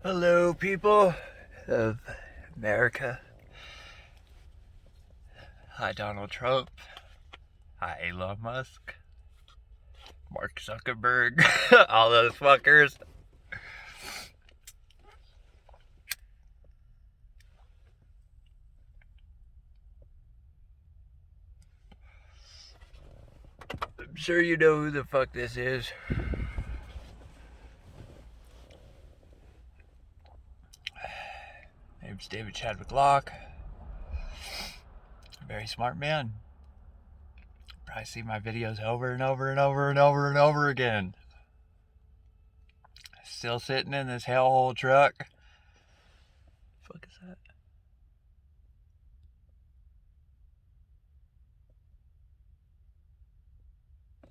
Hello, people of America. Hi, Donald Trump. Hi, Elon Musk. Mark Zuckerberg. All those fuckers. I'm sure you know who the fuck this is. Name's David Chadwick Locke. Very smart man. Probably see my videos over and over and over and over and over again. Still sitting in this hellhole truck. The fuck is that?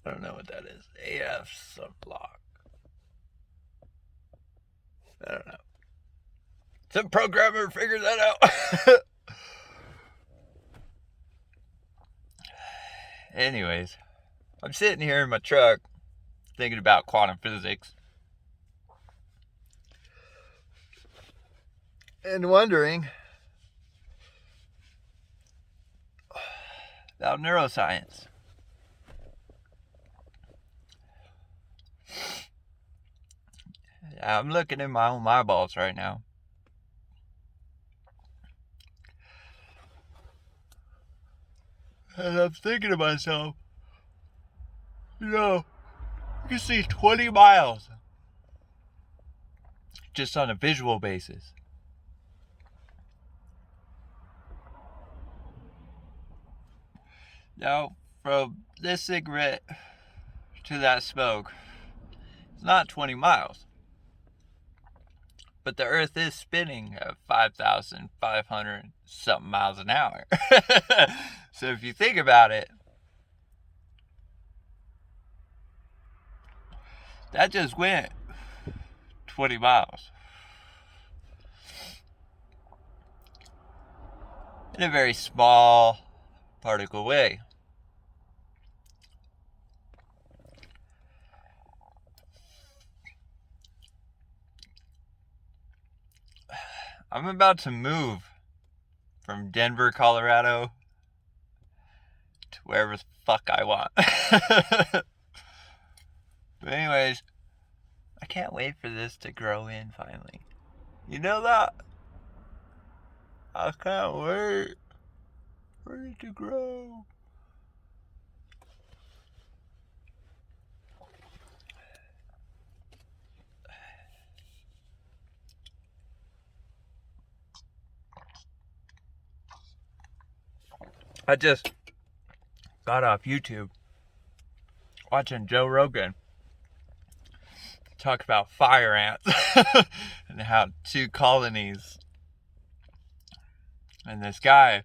I don't know what that is. AF Sunblock. I don't know. Some programmer figured that out. Anyways, I'm sitting here in my truck thinking about quantum physics and wondering about neuroscience. I'm looking in my own eyeballs right now. And I'm thinking to myself, you can see 20 miles just on a visual basis. Now, from this cigarette to that smoke, it's not 20 miles. But the Earth is spinning at 5,500 something miles an hour. So if you think about it, that just went 20 miles. In a very small particle way. I'm about to move from Denver, Colorado to wherever the fuck I want. But anyways, I can't wait for this to grow in finally. You know that? I can't wait for it to grow. I just got off YouTube watching Joe Rogan talk about fire ants and how two colonies, and this guy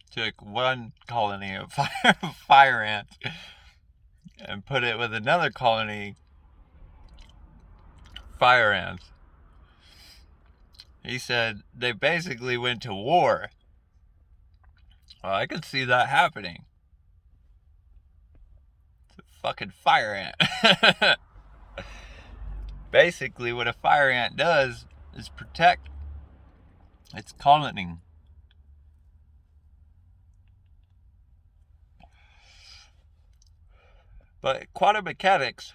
took one colony of fire ants and put it with another colony fire ants. He said they basically went to war. Well, I could see that happening. It's a fucking fire ant. Basically, what a fire ant does is protect its colony. But quantum mechanics,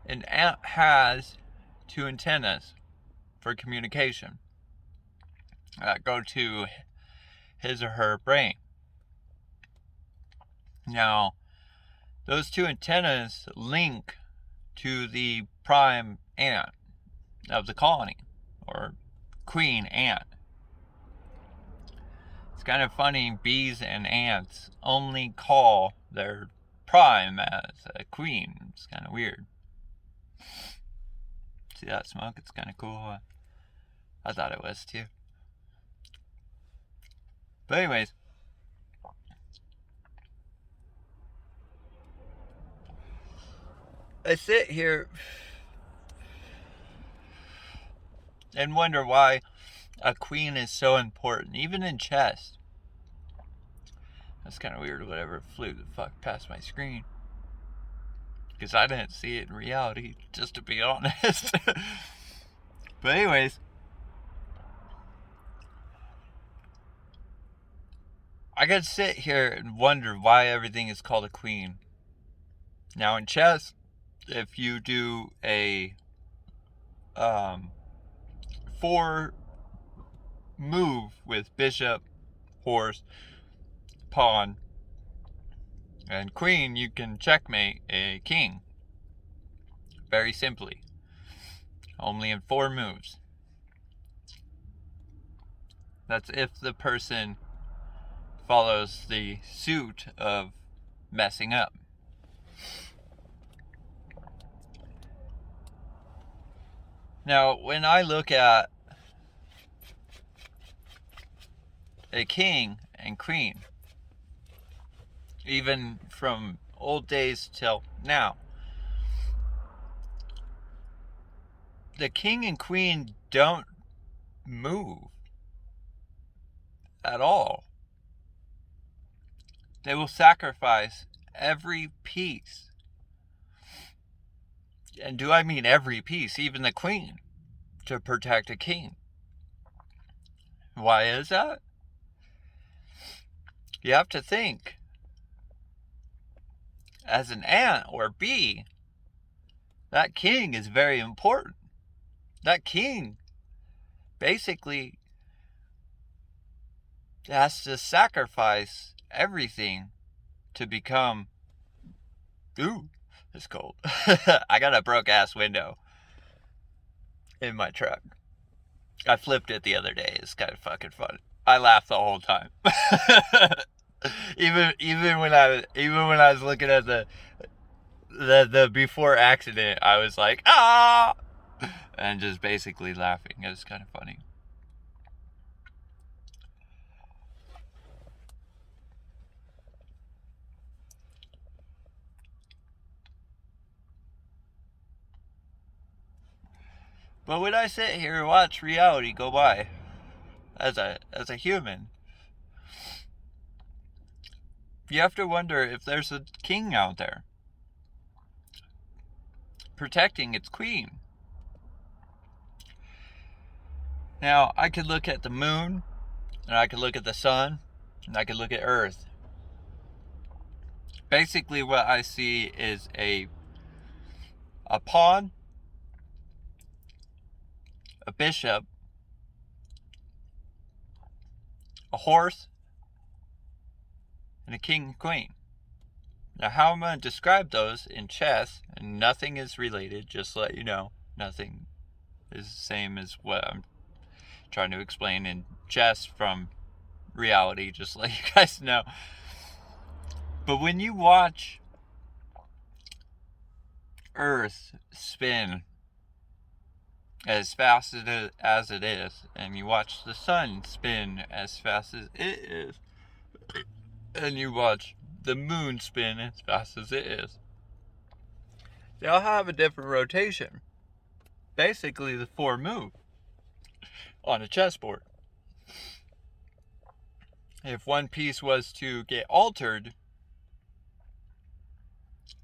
an ant has two antennas for communication that go to his or her brain. Now, those two antennas link to the prime ant of the colony, or queen ant. It's kind of funny, bees and ants only call their prime as a queen. It's kind of weird. See that smoke? It's kind of cool. I thought it was too. But anyways, I sit here and wonder why a queen is so important, even in chess. That's kind of weird, whatever flew the fuck past my screen. Because I didn't see it in reality, just to be honest. But anyways, I could sit here and wonder why everything is called a queen. Now in chess, if you do a 4 move with bishop, horse, pawn, and queen, you can checkmate a king. Very simply. Only in 4 moves. That's if the person follows the suit of messing up. Now, when I look at a king and queen, even from old days till now, the king and queen don't move at all. They will sacrifice every piece. And do I mean every piece, even the queen, to protect a king? Why is that? You have to think. As an ant or bee, that king is very important. That king basically has to sacrifice everything to become... Ooh, it's cold. I got a broke ass window in my truck. I flipped it the other day. It's kind of fucking fun. I laughed the whole time. even when I was looking at the before accident, I was like, ah, and just basically laughing. It was kind of funny. But when I sit here and watch reality go by, as a human, you have to wonder if there's a king out there protecting its queen. Now, I could look at the moon, and I could look at the sun, and I could look at Earth. Basically, what I see is a pawn, a bishop, a horse, and a king and queen. Now, how I'm going to describe those in chess, and nothing is related, just to let you know, nothing is the same as what I'm trying to explain in chess from reality, just to let you guys know. But when you watch Earth spin as fast as it is, and you watch the sun spin as fast as it is, and you watch the moon spin as fast as it is, they'll have a different rotation. Basically, the 4 move on a chessboard. If one piece was to get altered,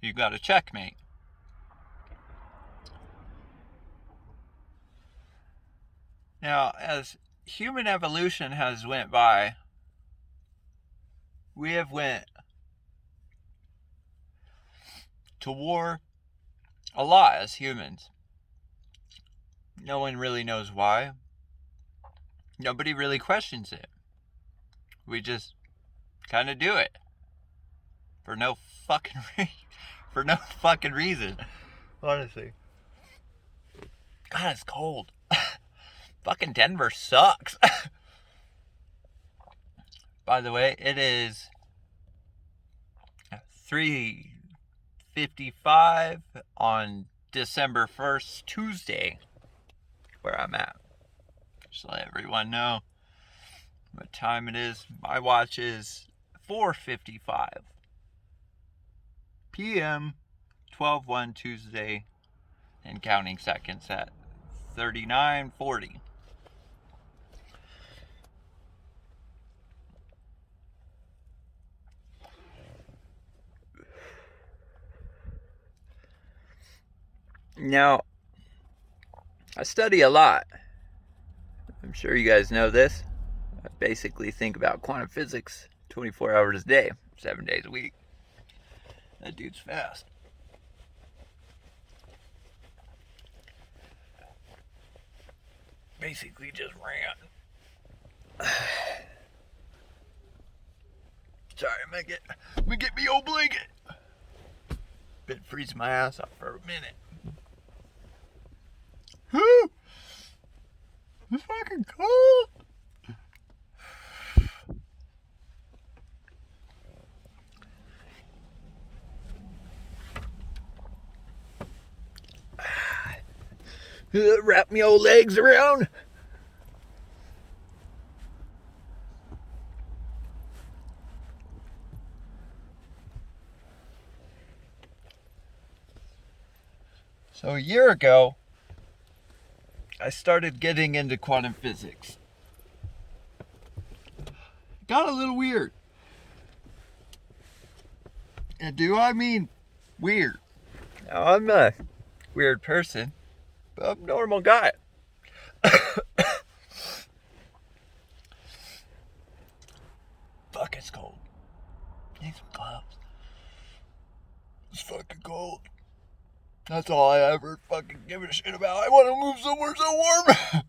you got a checkmate. Now, as human evolution has went by, we have went to war a lot as humans. No one really knows why. Nobody really questions it. We just kind of do it for no fucking reason. Honestly, God, it's cold. Fucking Denver sucks. By the way, it is 3:55 on December 1st, Tuesday, where I'm at. Just let everyone know what time it is. My watch is 4:55 p.m. 12/1 Tuesday, and counting seconds at 39:40. Now, I study a lot. I'm sure you guys know this. I basically think about quantum physics 24 hours a day, 7 days a week. That dude's fast. Basically just ran. Sorry, I'm gonna get me old blanket. Been freezing my ass off for a minute. Whew! It's fucking cold. Wrap me old legs around. So a year ago, I started getting into quantum physics. Got a little weird. And do I mean weird? Now, I'm a weird person, but I'm a normal guy. Fuck, it's cold. Need some gloves. It's fucking cold. That's all I ever fucking give a shit about. I want to move somewhere so warm.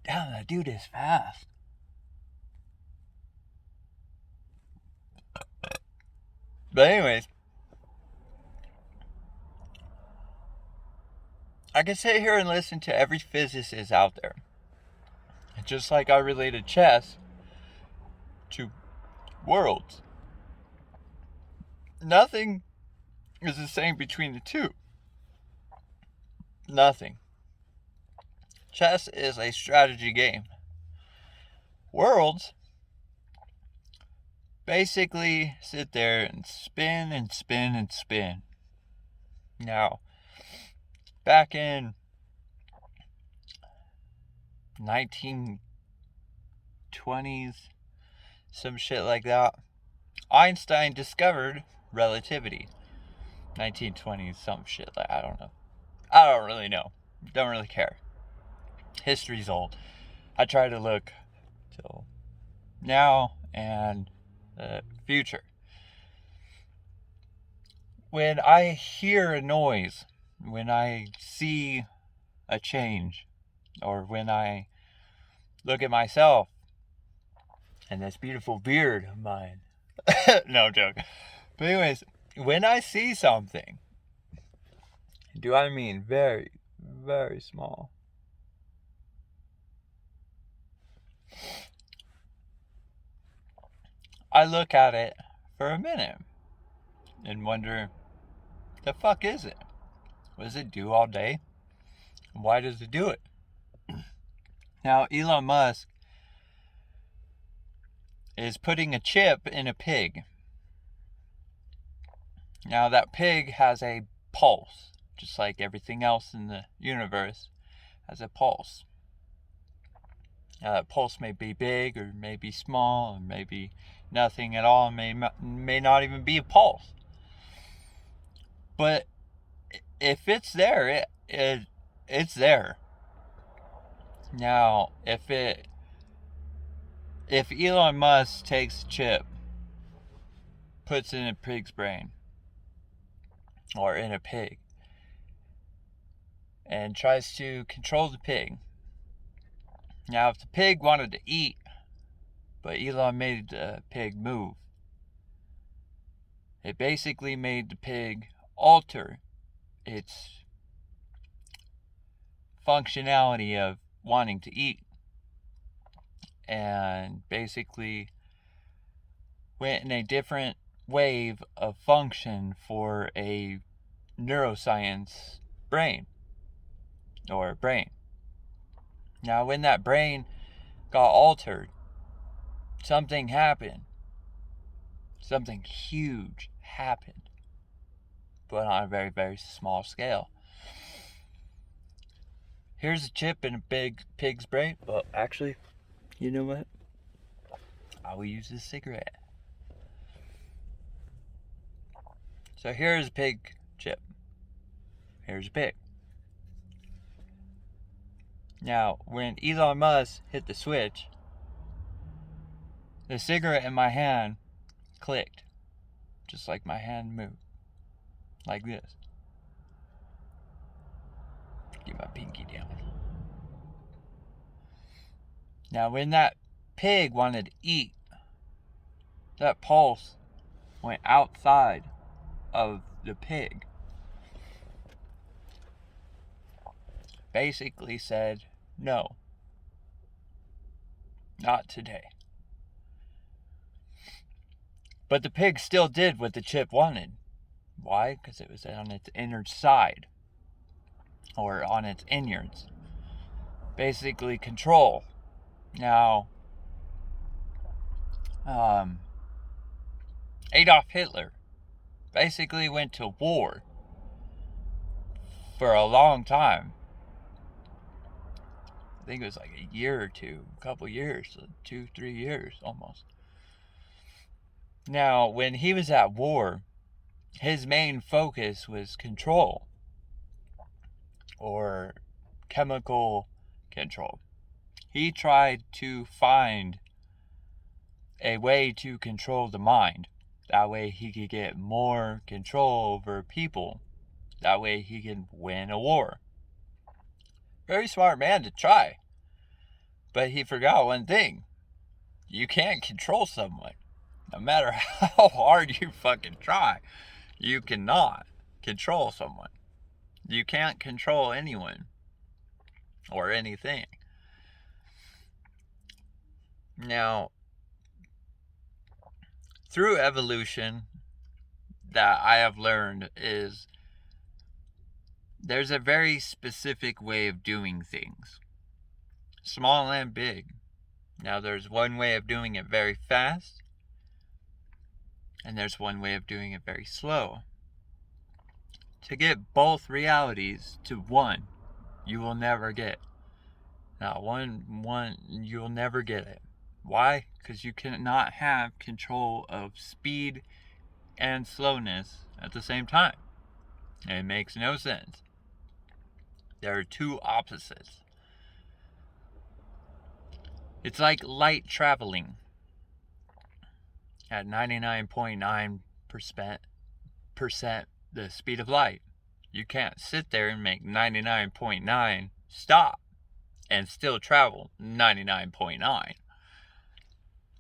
Damn, that dude is fast. But anyways, I can sit here and listen to every physicist out there. And just like I related chess to worlds, nothing is the same between the two. Nothing. Chess is a strategy game. Worlds basically sit there and spin and spin and spin. Now, back in 1920s, some shit like that, Einstein discovered relativity. 1920s, some shit like, I don't know. I don't really know. Don't really care. History's old. I try to look till now and the future. When I hear a noise, when I see a change, or when I look at myself and this beautiful beard of mine. No, I'm joking. But anyways, when I see something, do I mean very, very small? I look at it for a minute and wonder, the fuck is it? What does it do all day? Why does it do it? Now, Elon Musk is putting a chip in a pig. Now, that pig has a pulse, just like everything else in the universe has a pulse. Now, that pulse may be big or may be small or maybe nothing at all, may not even be a pulse. But if it's there, it's there. Now, if Elon Musk takes a chip, puts it in a pig's brain, or in a pig, and tries to control the pig. Now, if the pig wanted to eat, but Elon made the pig move, it basically made the pig alter its functionality of wanting to eat, and basically went in a different wave of function for a neuroscience brain. Now, when that brain got altered, something happened. Something huge happened, but on a very, very small scale. Here's a chip in a big pig's brain. Well, actually, you know what? I will use this cigarette. So here's a pig chip. Here's a pig. Now, when Elon Musk hit the switch, the cigarette in my hand clicked. Just like my hand moved. Like this. Get my pinky down. Now, when that pig wanted to eat, that pulse went outside of the pig. Basically said, no, not today. But the pig still did what the chip wanted. Why? Because it was on its inner side. Or on its innards. Basically control. Now, Adolf Hitler basically went to war for a long time. I think it was like a year or two, a couple years, 2-3 years almost. Now, when he was at war, his main focus was control or chemical control. He tried to find a way to control the mind. That way he could get more control over people. That way he could win a war. Very smart man to try. But he forgot one thing. You can't control someone. No matter how hard you fucking try, you cannot control someone. You can't control anyone or anything. Now, through evolution, that I have learned is there's a very specific way of doing things. Small and big. Now, there's one way of doing it very fast, and there's one way of doing it very slow. To get both realities to one, you will never get. Now, one, you'll never get it. Why? Because you cannot have control of speed and slowness at the same time. It makes no sense. There are two opposites. It's like light traveling at 99.9% the speed of light. You can't sit there and make 99.9 stop and still travel 99.9.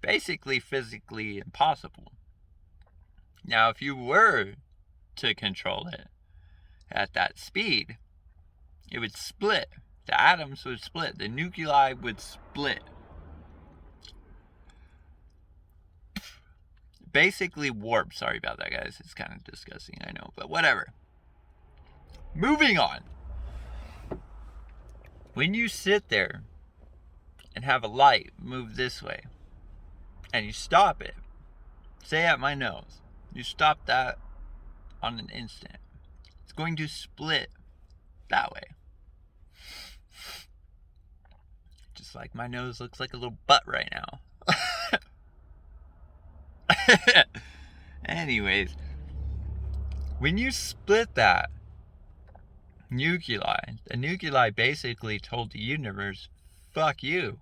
Basically physically impossible. Now, if you were to control it at that speed, it would split. The atoms would split. The nuclei would split. Basically warp. Sorry about that, guys. It's kind of disgusting, I know, but whatever. Moving on. When you sit there and have a light move this way, and you stop it, say at my nose, you stop that on an instant, it's going to split that way. Just like my nose looks like a little butt right now. Anyways, when you split that nuclei, the nuclei basically told the universe, fuck you.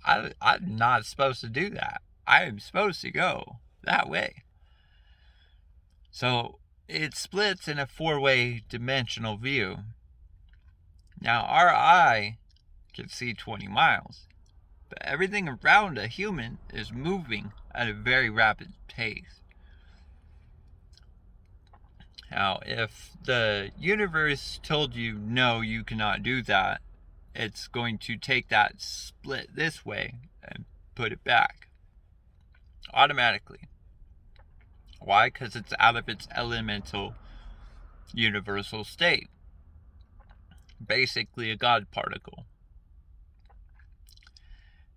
I'm not supposed to do that. I am supposed to go that way. So it splits in a 4-way dimensional view. Now our eye can see 20 miles, but everything around a human is moving at a very rapid pace. Now, if the universe told you, no, you cannot do that, it's going to take that split this way and put it back. Automatically. Why? Because it's out of its elemental universal state. Basically a God particle.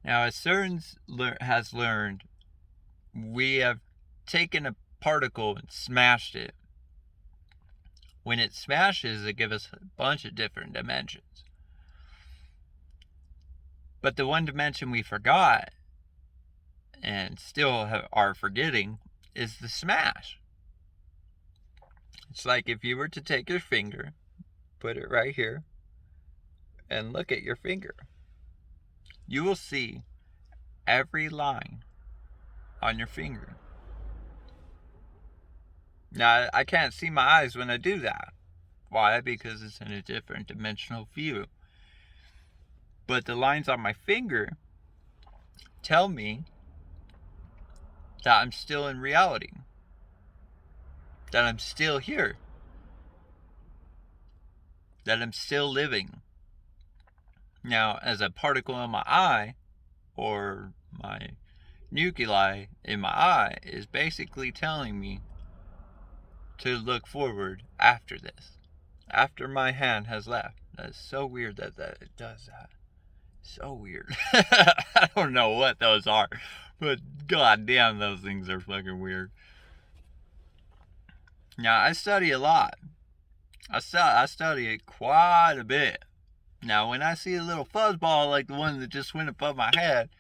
Now, as CERN has learned, we have taken a particle and smashed it. When it smashes, it gives us a bunch of different dimensions. But the one dimension we forgot, and still are forgetting, is the smash. It's like if you were to take your finger, put it right here, and look at your finger. You will see every line on your finger. Now, I can't see my eyes when I do that. Why? Because it's in a different dimensional view. But the lines on my finger tell me that I'm still in reality, that I'm still here, that I'm still living. Now, as a particle in my eye, or my nuclei in my eye, is basically telling me to look forward after this, after my hand has left. That's so weird that it does that. So weird. I don't know what those are, but goddamn, those things are fucking weird. Now, I study a lot. I study it quite a bit. Now, when I see a little fuzzball like the one that just went above my head,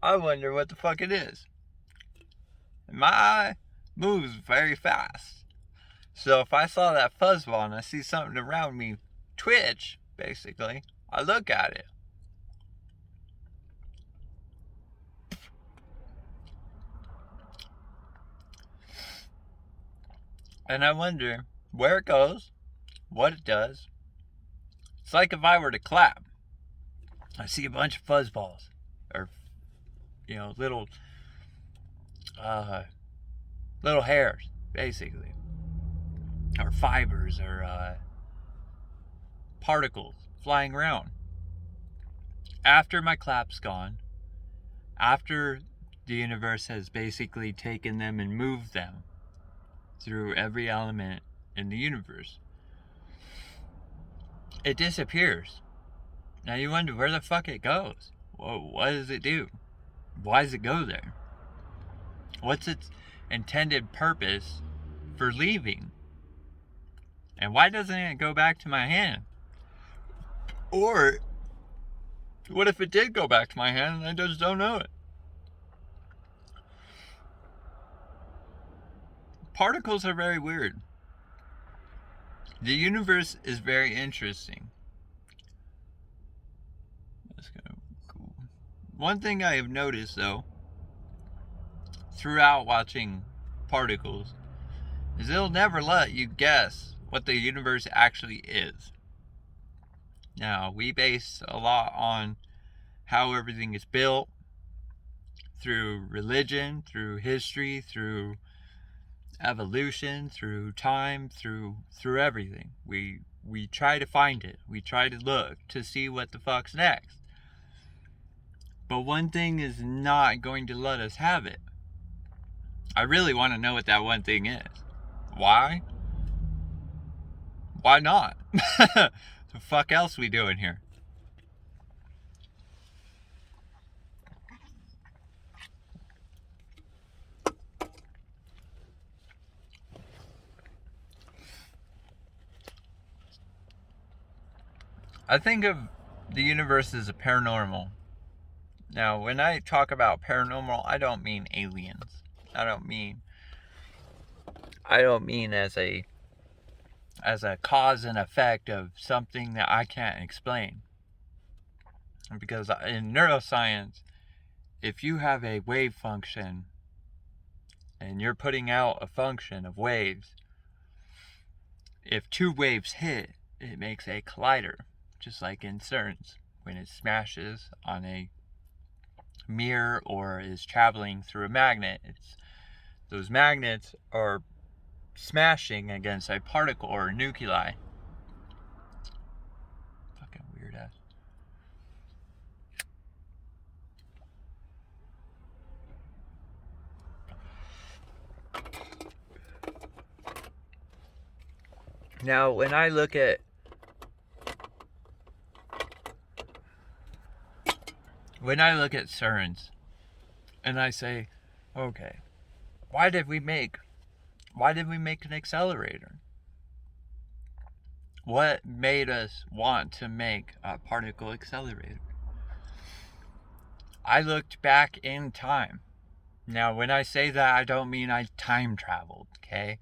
I wonder what the fuck it is. And my eye moves very fast. So if I saw that fuzzball and I see something around me twitch, basically, I look at it. And I wonder where it goes, what it does. It's like if I were to clap. I see a bunch of fuzzballs. Or, little hairs, basically. Or fibers, or particles flying around. After my clap's gone, after the universe has basically taken them and moved them through every element in the universe, it disappears. Now you wonder where the fuck it goes. What does it do? Why does it go there? What's its intended purpose for leaving? And why doesn't it go back to my hand? Or what if it did go back to my hand and I just don't know it? Particles are very weird. The universe is very interesting. That's kind of cool. One thing I have noticed, though, throughout watching Particles, is it'll never let you guess what the universe actually is. Now, we base a lot on how everything is built, through religion, through history, through evolution, through time, through everything. We try to find it. We try to look to see what the fuck's next. But one thing is not going to let us have it. I really want to know what that one thing is. Why? Why not? The fuck else we doing here? I think of the universe as a paranormal. Now, when I talk about paranormal, I don't mean aliens. I don't mean as a cause and effect of something that I can't explain. Because in neuroscience, if you have a wave function and you're putting out a function of waves, if two waves hit, it makes a collider, just like in CERNs, when it smashes on a mirror or is traveling through a magnet. Those magnets are smashing against a particle or a nuclei. Fucking weird ass. Now, when I look at CERNs and I say, okay, why did we make an accelerator? What made us want to make a particle accelerator? I looked back in time. Now, when I say that, I don't mean I time traveled, okay?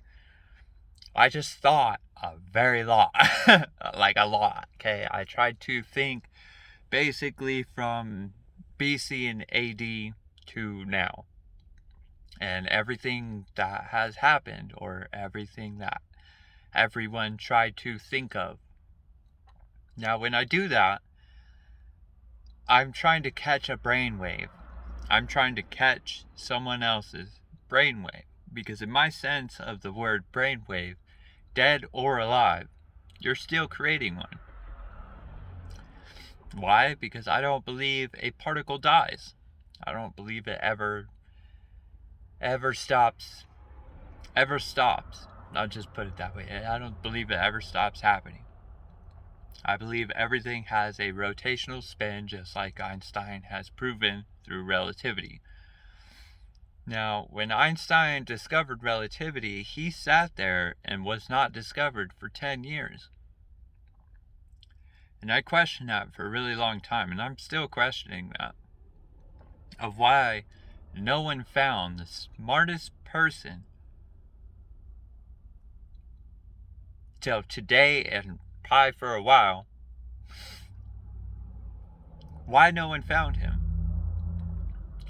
I just thought a very lot. Like a lot, okay? I tried to think basically from BC and AD to now. And everything that has happened, or everything that everyone tried to think of. Now, when I do that, I'm trying to catch a brainwave. I'm trying to catch someone else's brainwave. Because in my sense of the word brainwave, dead or alive, you're still creating one. Why? Because I don't believe a particle dies. I don't believe it ever stops. I'll just put it that way. I don't believe it ever stops happening. I believe everything has a rotational spin, just like Einstein has proven through relativity. Now, when Einstein discovered relativity, he sat there and was not discovered for 10 years. And I questioned that for a really long time, and I'm still questioning that. Of why no one found the smartest person till today, and probably for a while. Why no one found him?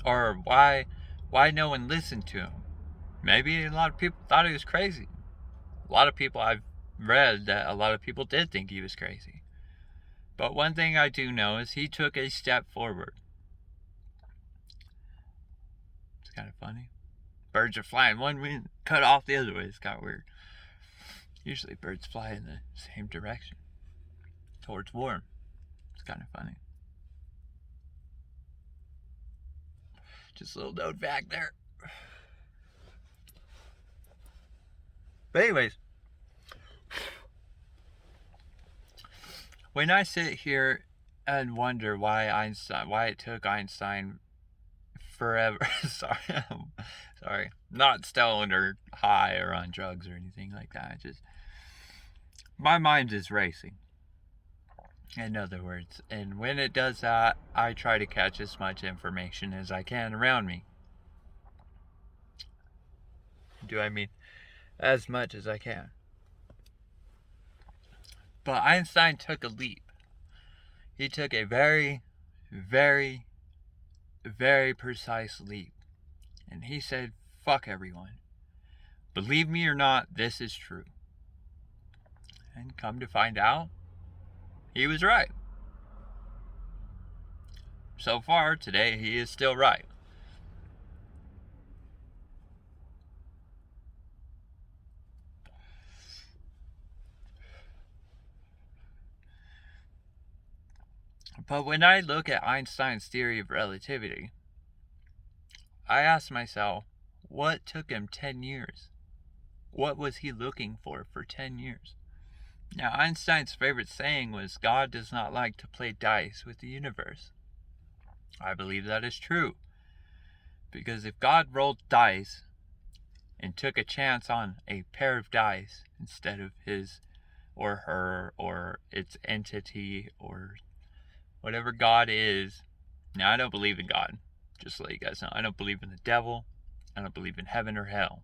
Or why no one listened to him? Maybe a lot of people thought he was crazy. A lot of people, I've read that a lot of people did think he was crazy. But one thing I do know is he took a step forward. It's kind of funny. Birds are flying one way, cut off the other way. It's kind of weird. Usually birds fly in the same direction, towards warm. It's kind of funny. Just a little note back there. But anyways, when I sit here and wonder why it took Einstein forever. sorry, not stoned or high or on drugs or anything like that. Just my mind is racing. In other words, and when it does that, I try to catch as much information as I can around me. Do I mean as much as I can? But Einstein took a leap. He took a very, very, very precise leap. And he said, fuck everyone. Believe me or not, this is true. And come to find out, he was right. So far, today, he is still right. But when I look at Einstein's theory of relativity, I ask myself, what took him 10 years? What was he looking for 10 years? Now, Einstein's favorite saying was, God does not like to play dice with the universe. I believe that is true. Because if God rolled dice and took a chance on a pair of dice instead of his or her or its entity or whatever God is. Now, I don't believe in God. Just to let you guys know, I don't believe in the devil. I don't believe in heaven or hell.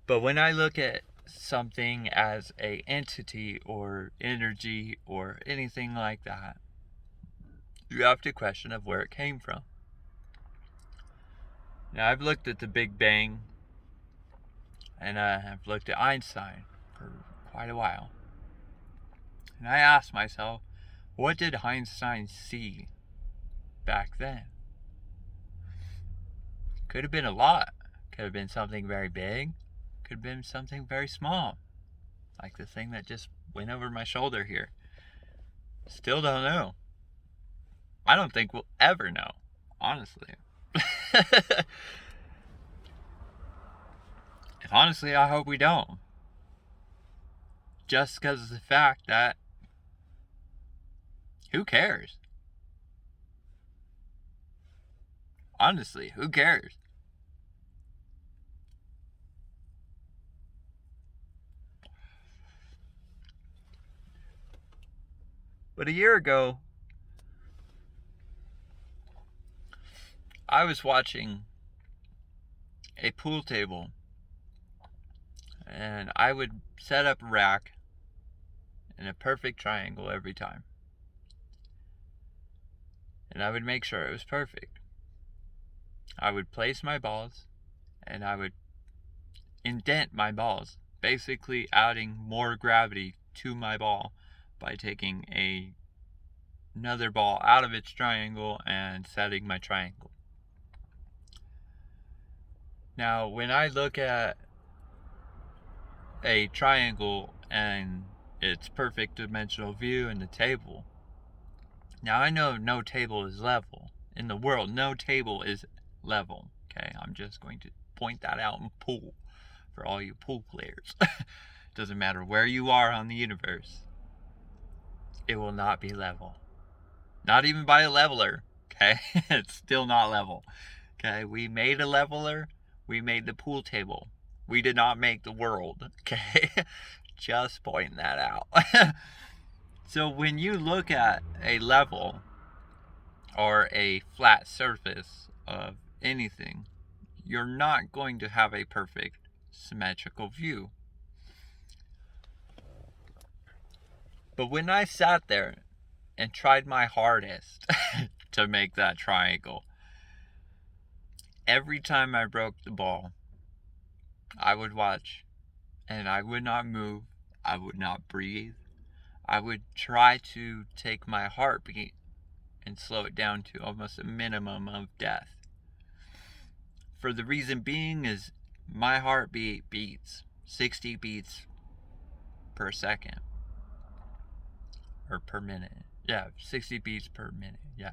But when I look at something as a entity or energy or anything like that, you have to question of where it came from. Now, I've looked at the Big Bang, and I've looked at Einstein for quite a while. And I asked myself, what did Einstein see back then? Could have been a lot. Could have been something very big. Could have been something very small. Like the thing that just went over my shoulder here. Still don't know. I don't think we'll ever know, honestly. Honestly, I hope we don't. Just because of the fact that who cares? Honestly, who cares? But a year ago, I was watching a pool table and I would set up a rack in a perfect triangle every time. And I would make sure it was perfect. I would place my balls, and I would indent my balls, basically adding more gravity to my ball by taking another ball out of its triangle and setting my triangle. Now, when I look at a triangle and its perfect dimensional view in the table, now I know no table is level. In the world, no table is level. Okay, I'm just going to point that out in pool for all you pool players. Doesn't matter where you are on the universe, it will not be level. Not even by a leveler. Okay, it's still not level. Okay, we made a leveler. We made the pool table. We did not make the world. Okay, just pointing that out. So when you look at a level or a flat surface of anything, you're not going to have a perfect symmetrical view. But when I sat there and tried my hardest to make that triangle, every time I broke the ball, I would watch and I would not move. I would not breathe. I would try to take my heartbeat and slow it down to almost a minimum of death. For the reason being is my heartbeat beats 60 beats per second. Or per minute. Yeah, 60 beats per minute. Yeah.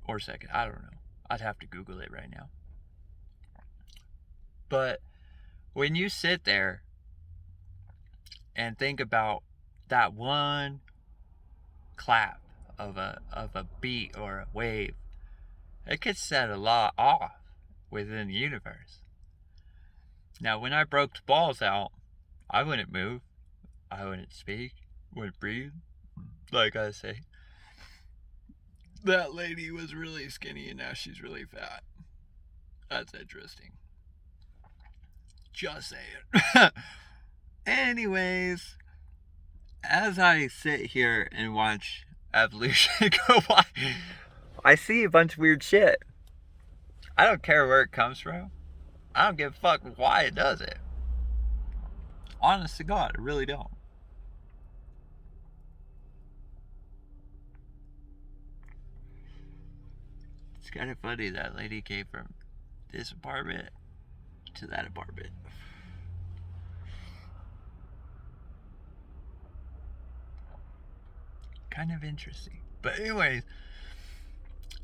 Or second. I don't know. I'd have to Google it right now. But when you sit there and think about that one clap of a beat or a wave, it could set a lot off within the universe. Now, when I broke the balls out, I wouldn't move. I wouldn't speak. Wouldn't breathe. Like I say, that lady was really skinny and now she's really fat. That's interesting. Just saying. Anyways, as I sit here and watch evolution go by, I see a bunch of weird shit. I don't care where it comes from. I don't give a fuck why it does it. Honest to God, I really don't. It's kind of funny that lady came from this apartment to that apartment. Kind of interesting. But anyways,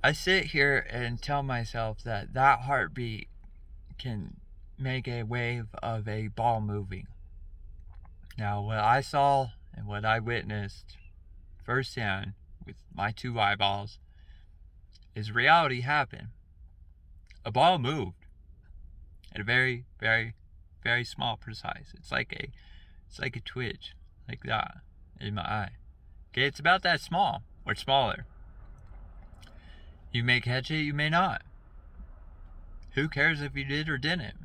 I sit here and tell myself that that heartbeat can make a wave of a ball moving. Now, what I saw and what I witnessed firsthand with my two eyeballs is reality happened. A ball moved at a very, very, very small precise. It's like a twitch, like that in my eye. Okay, it's about that small or smaller. You may catch it, you may not. Who cares if you did or didn't?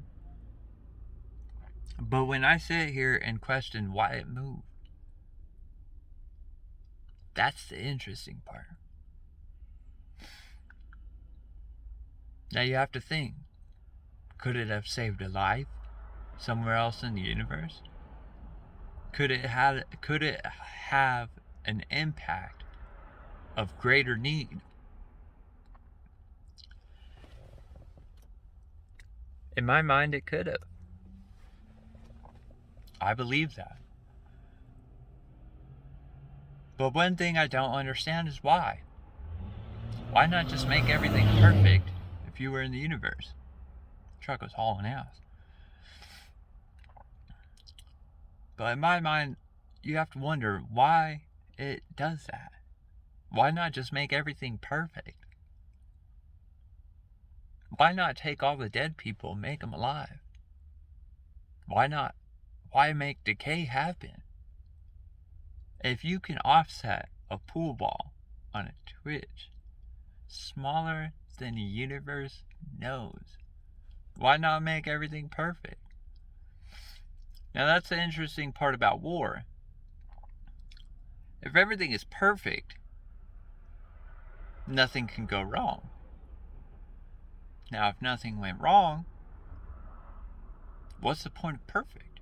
But when I sit here and question why it moved, that's the interesting part. Now you have to think, could it have saved a life somewhere else in the universe? Could it have an impact of greater need? In my mind, it could have. I believe that. But one thing I don't understand is why. Why not just make everything perfect if you were in the universe? The truck was hauling ass. But in my mind, you have to wonder why it does that. Why not just make everything perfect? Why not take all the dead people and make them alive? Why not? Why make decay happen? If you can offset a pool ball on a twitch smaller than the universe knows, why not make everything perfect? Now, that's the interesting part about war. If everything is perfect, nothing can go wrong. Now, if nothing went wrong, what's the point of perfect?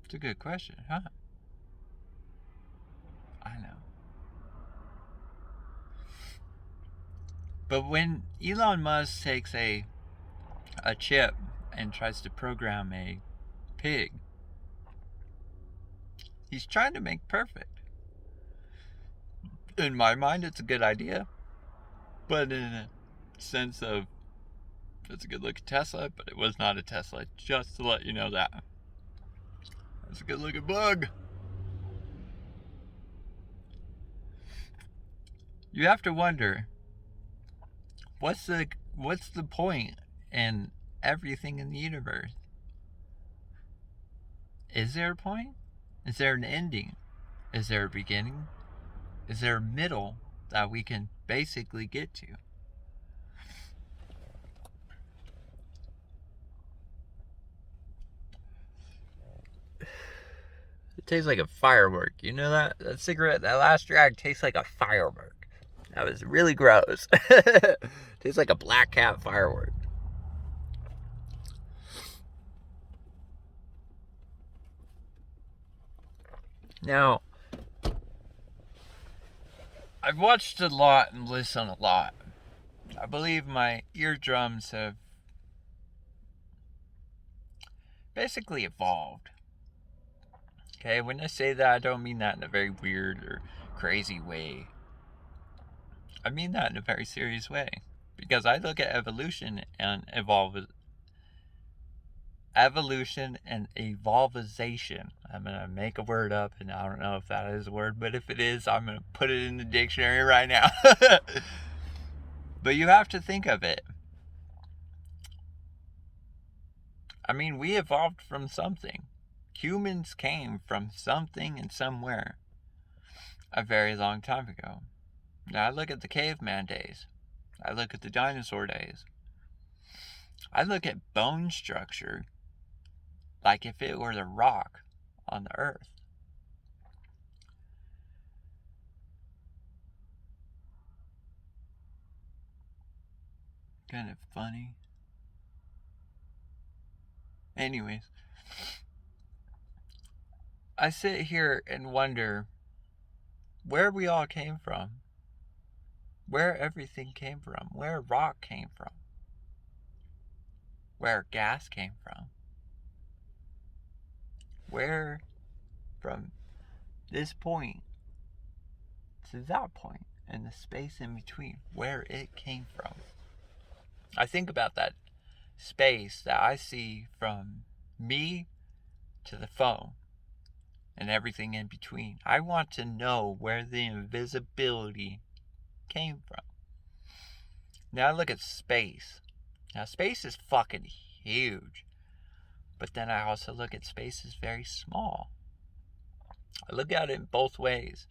It's a good question, huh? I know. But when Elon Musk takes a chip and tries to program a pig, he's trying to make perfect. In my mind, it's a good idea. But in a sense of, it's a good looking Tesla, but it was not a Tesla, just to let you know that. It's a good looking bug. You have to wonder, what's the point in everything in the universe? Is there a point? Is there an ending? Is there a beginning? Is there a middle that we can basically get to? It tastes like a firework. You know that? That cigarette, that last drag tastes like a firework. That was really gross. Tastes like a black cat firework. Now, I've watched a lot and listened a lot. I believe my eardrums have basically evolved. Okay, when I say that, I don't mean that in a very weird or crazy way. I mean that in a very serious way. Because I look at evolution and evolution and evolvization. I'm going to make a word up, and I don't know if that is a word, but if it is, I'm going to put it in the dictionary right now. But you have to think of it. I mean, we evolved from something. Humans came from something and somewhere a very long time ago. Now, I look at the caveman days. I look at the dinosaur days. I look at bone structure like if it were the rock on the earth. Kind of funny. Anyways, I sit here and wonder where we all came from. Where everything came from. Where rock came from. Where gas came from. Where from this point to that point and the space in between, where it came from. I think about that space that I see from me to the phone and everything in between. I want to know where the invisibility came from. Now I look at space. Now space is fucking huge. But then I also look at space as very small. I look at it in both ways.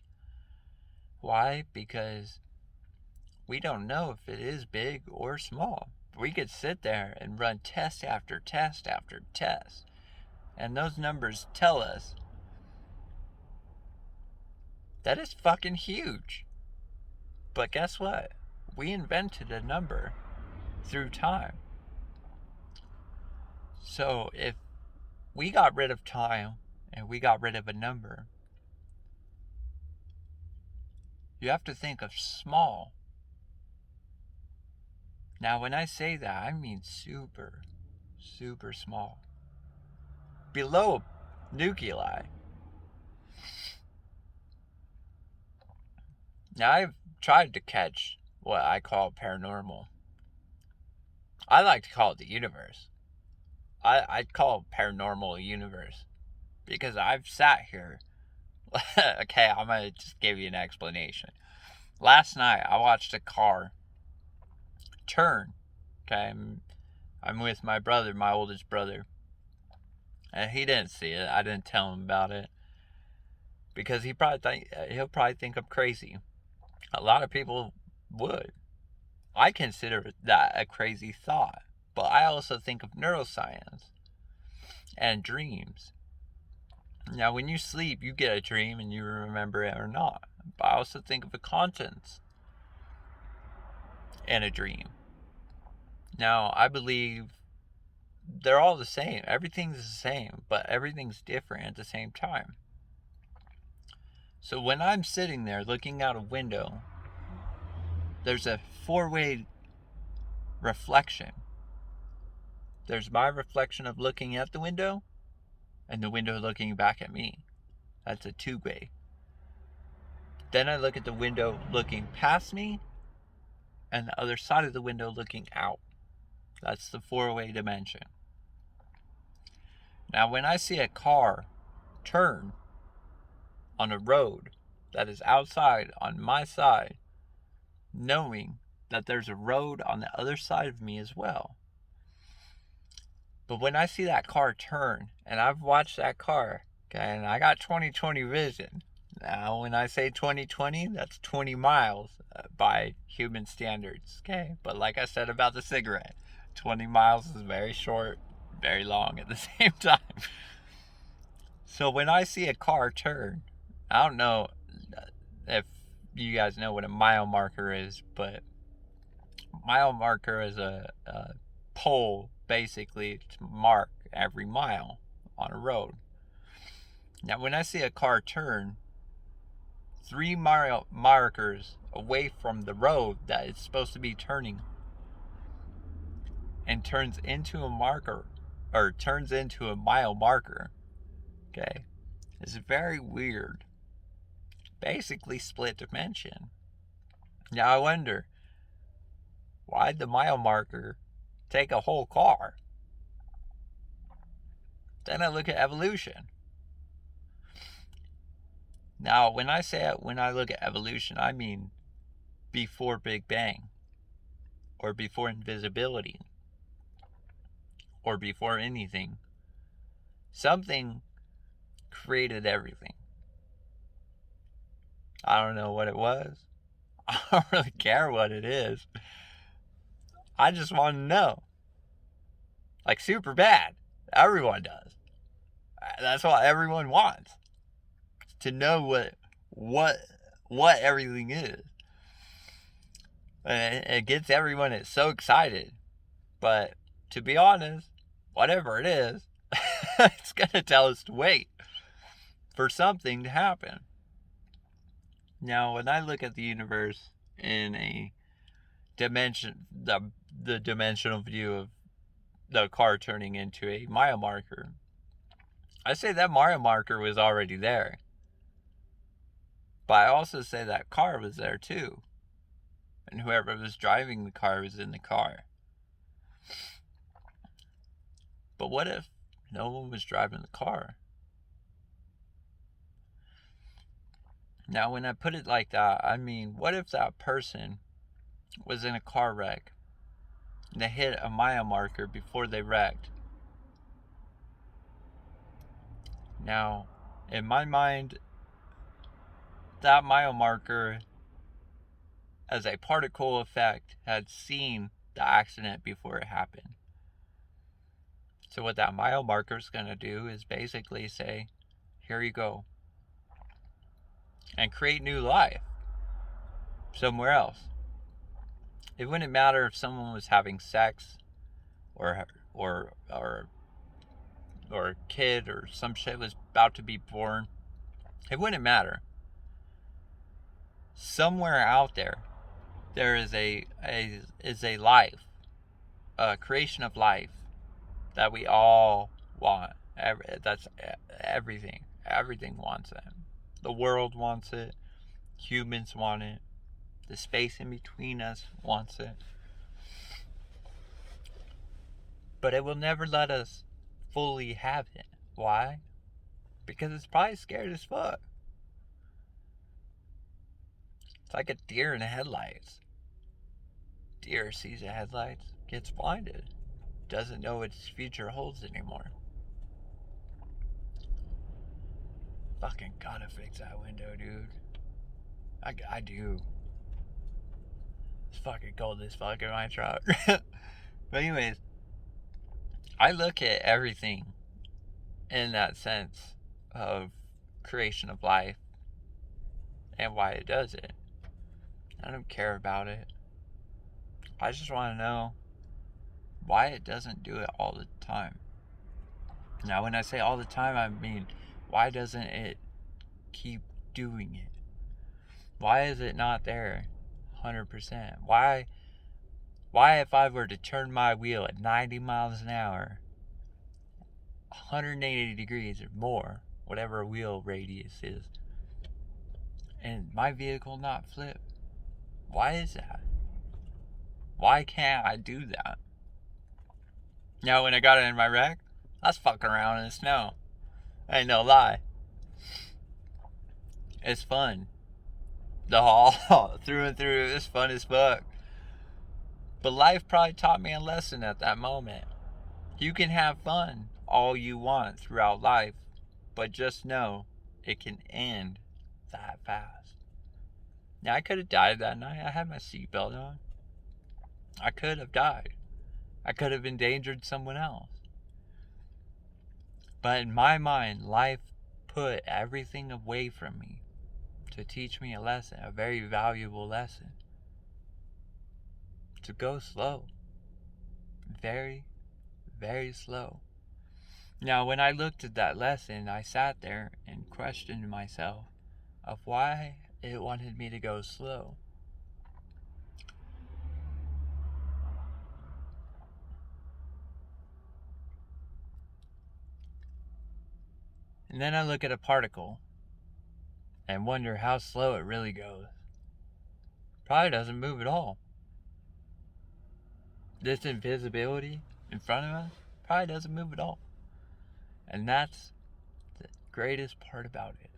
Why? Because we don't know if it is big or small. We could sit there and run test after test after test. And those numbers tell us that is fucking huge. But guess what? We invented a number through time. So if we got rid of time and we got rid of a number, you have to think of small. Now, when I say that, I mean super, super small. Below nuclei. Now, I've tried to catch what I call paranormal. I like to call it the universe. I'd call paranormal a universe. Because I've sat here. Okay, I'm going to just give you an explanation. Last night, I watched a car turn. Okay, I'm with my brother, my oldest brother. And he didn't see it. I didn't tell him about it. Because he'll probably think I'm crazy. A lot of people would. I consider that a crazy thought. But I also think of neuroscience and dreams. Now, when you sleep, you get a dream and you remember it or not. But I also think of the contents in a dream. Now, I believe they're all the same. Everything's the same, but everything's different at the same time. So when I'm sitting there looking out a window, there's a four-way reflection. There's my reflection of looking at the window, and the window looking back at me. That's a two-way. Then I look at the window looking past me, and the other side of the window looking out. That's the four-way dimension. Now, when I see a car turn on a road that is outside on my side, knowing that there's a road on the other side of me as well. But when I see that car turn, and I've watched that car, okay, and I got 20/20 vision. Now, when I say 20/20, that's 20 miles by human standards, okay? But like I said about the cigarette, 20 miles is very short, very long at the same time. So when I see a car turn, I don't know if you guys know what a mile marker is, but mile marker is a pole basically to mark every mile on a road. Now, when I see a car turn 3 mile markers away from the road that it's supposed to be turning and turns into a marker, or turns into a mile marker, okay, it's very weird. Basically split dimension. Now I wonder, why'd the mile marker take a whole car? Then I look at evolution. Now, when I look at evolution, I mean before Big Bang, or before invisibility, or before anything. Something created everything. I don't know what it was. I don't really care what it is. I just want to know. Like, super bad. Everyone does. That's what everyone wants. To know what everything is. And it gets everyone so excited. But to be honest, whatever it is, it's going to tell us to wait for something to happen. Now, when I look at the universe in a dimension, the dimensional view of the car turning into a mile marker, I say that mile marker was already there. But I also say that car was there too. And whoever was driving the car was in the car. But what if no one was driving the car? Now, when I put it like that, I mean, what if that person was in a car wreck and they hit a mile marker before they wrecked? Now, in my mind, that mile marker, as a particle effect, had seen the accident before it happened. So what that mile marker is going to do is basically say, here you go, and create new life somewhere else. It wouldn't matter if someone was having sex or a kid or some shit was about to be born. It wouldn't matter. Somewhere out there is a life, a creation of life that we all want. That's everything. Everything wants it. The world wants it. Humans want it. The space in between us wants it. But it will never let us fully have it. Why? Because it's probably scared as fuck. It's like a deer in the headlights. Deer sees the headlights, gets blinded, doesn't know what its future holds anymore. Fucking gotta fix that window, dude. I do. It's fucking cold as fuck in my truck. But anyways, I look at everything in that sense of creation of life and why it does it. I don't care about it. I just want to know why it doesn't do it all the time. Now, when I say all the time, I mean, why doesn't it keep doing it? Why is it not there 100%? Why if I were to turn my wheel at 90 miles an hour, 180 degrees or more, whatever a wheel radius is, and my vehicle not flip? Why is that? Why can't I do that? Now, when I got it in my wreck, I was fucking around in the snow. Ain't no lie. It's fun. The haul, through and through, it's fun as fuck. But life probably taught me a lesson at that moment. You can have fun all you want throughout life, but just know it can end that fast. Now, I could have died that night. I had my seatbelt on. I could have died. I could have endangered someone else. But in my mind, life put everything away from me to teach me a lesson, a very valuable lesson. To go slow. Very, very slow. Now, when I looked at that lesson, I sat there and questioned myself of why it wanted me to go slow. And then I look at a particle and wonder how slow it really goes. Probably doesn't move at all. This invisibility in front of us probably doesn't move at all. And that's the greatest part about it.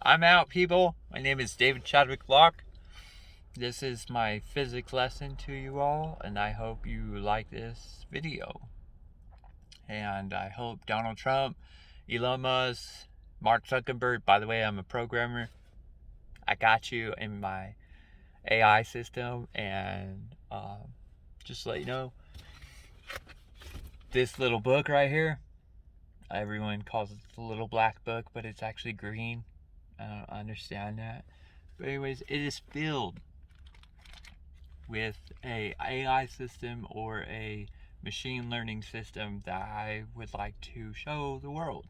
I'm out, people. My name is David Chadwick Locke. This is my physics lesson to you all, and I hope you like this video. And I hope Donald Trump, Elon Musk, Mark Zuckerberg, by the way, I'm a programmer. I got you in my AI system, and just to let you know, this little book right here, everyone calls it the little black book, but it's actually green. I don't understand that. But anyways, it is filled with a AI system or a machine learning system that I would like to show the world.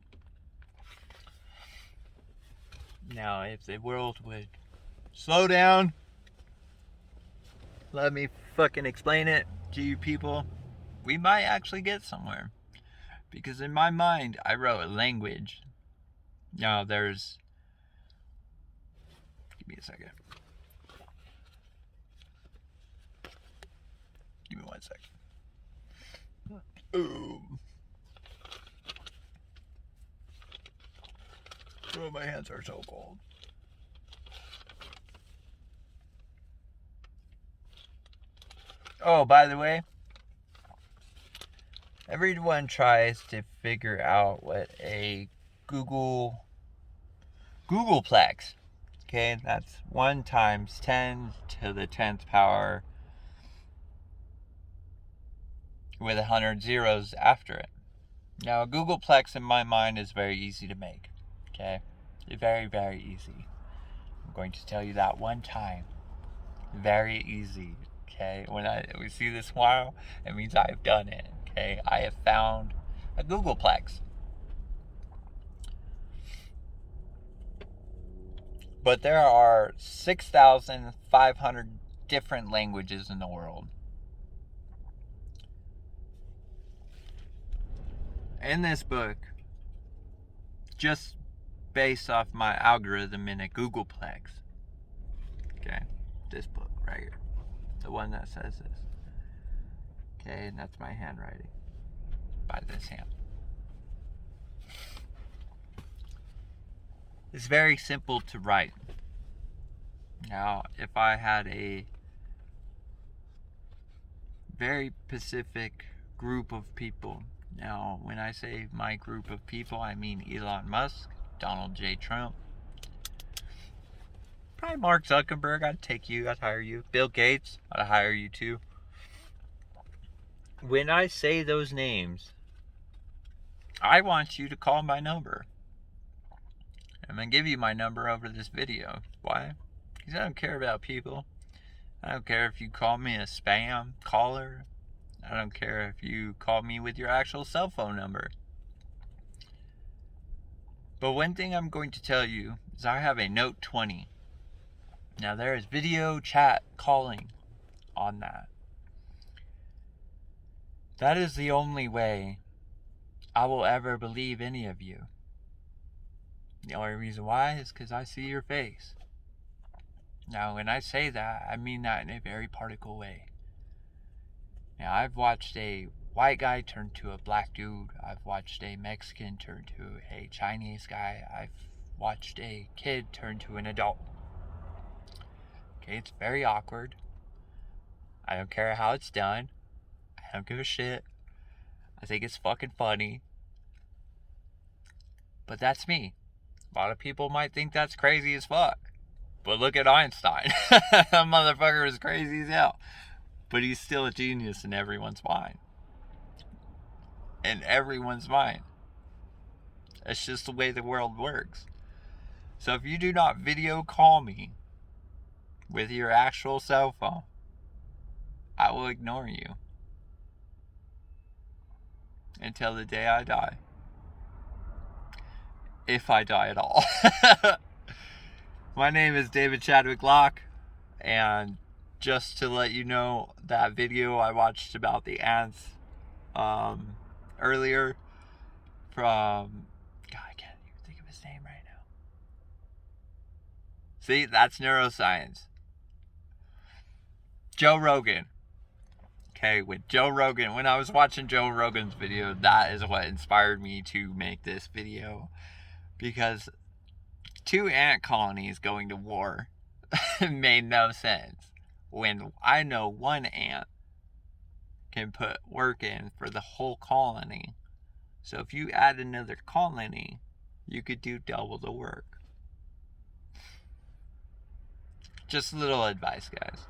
Now, if the world would slow down, let me fucking explain it to you people, we might actually get somewhere. Because in my mind, I wrote a language. Now, there's... Give me a second. Give me 1 second. Ooh. Oh, my hands are so cold. Oh, by the way, everyone tries to figure out what a Googleplex. Okay, that's 1 times 10 to the 10th power with 100 zeros after it. Now, a Googleplex in my mind is very easy to make. Okay, very, very easy. I'm going to tell you that 1 time. Very easy. Okay, when we see this smile, it means I have done it. Okay, I have found a Googleplex. But there are 6,500 different languages in the world. In this book, just based off my algorithm in a Googleplex, okay, this book right here, the one that says this, okay, and that's my handwriting by this hand. It's very simple to write. Now, if I had a very specific group of people, now when I say my group of people, I mean Elon Musk, Donald J. Trump, probably Mark Zuckerberg. I'd take you, I'd hire you. Bill Gates, I'd hire you too. when I say those names, I want you to call my number. I'm going to give you my number over this video. Why? Because I don't care about people. I don't care if you call me a spam caller. I don't care if you call me with your actual cell phone number. But one thing I'm going to tell you is I have a Note 20. Now there is video chat calling on that. That is the only way I will ever believe any of you. The only reason why is because I see your face. Now, when I say that, I mean that in a very particle way. Now, I've watched a white guy turn to a black dude. I've watched a Mexican turn to a Chinese guy. I've watched a kid turn to an adult. Okay, it's very awkward. I don't care how it's done. I don't give a shit. I think it's fucking funny. But that's me. A lot of people might think that's crazy as fuck. But look at Einstein. That motherfucker was crazy as hell. But he's still a genius in everyone's mind. In everyone's mind. It's just the way the world works. So if you do not video call me with your actual cell phone, I will ignore you until the day I die. If I die at all. My name is David Chadwick Locke, and just to let you know, that video I watched about the ants earlier from, God, I can't even think of his name right now. See, that's neuroscience. Joe Rogan. Okay, when I was watching Joe Rogan's video, that is what inspired me to make this video. Because 2 ant colonies going to war made no sense. When I know 1 ant can put work in for the whole colony. So if you add another colony, you could do double the work. Just a little advice, guys.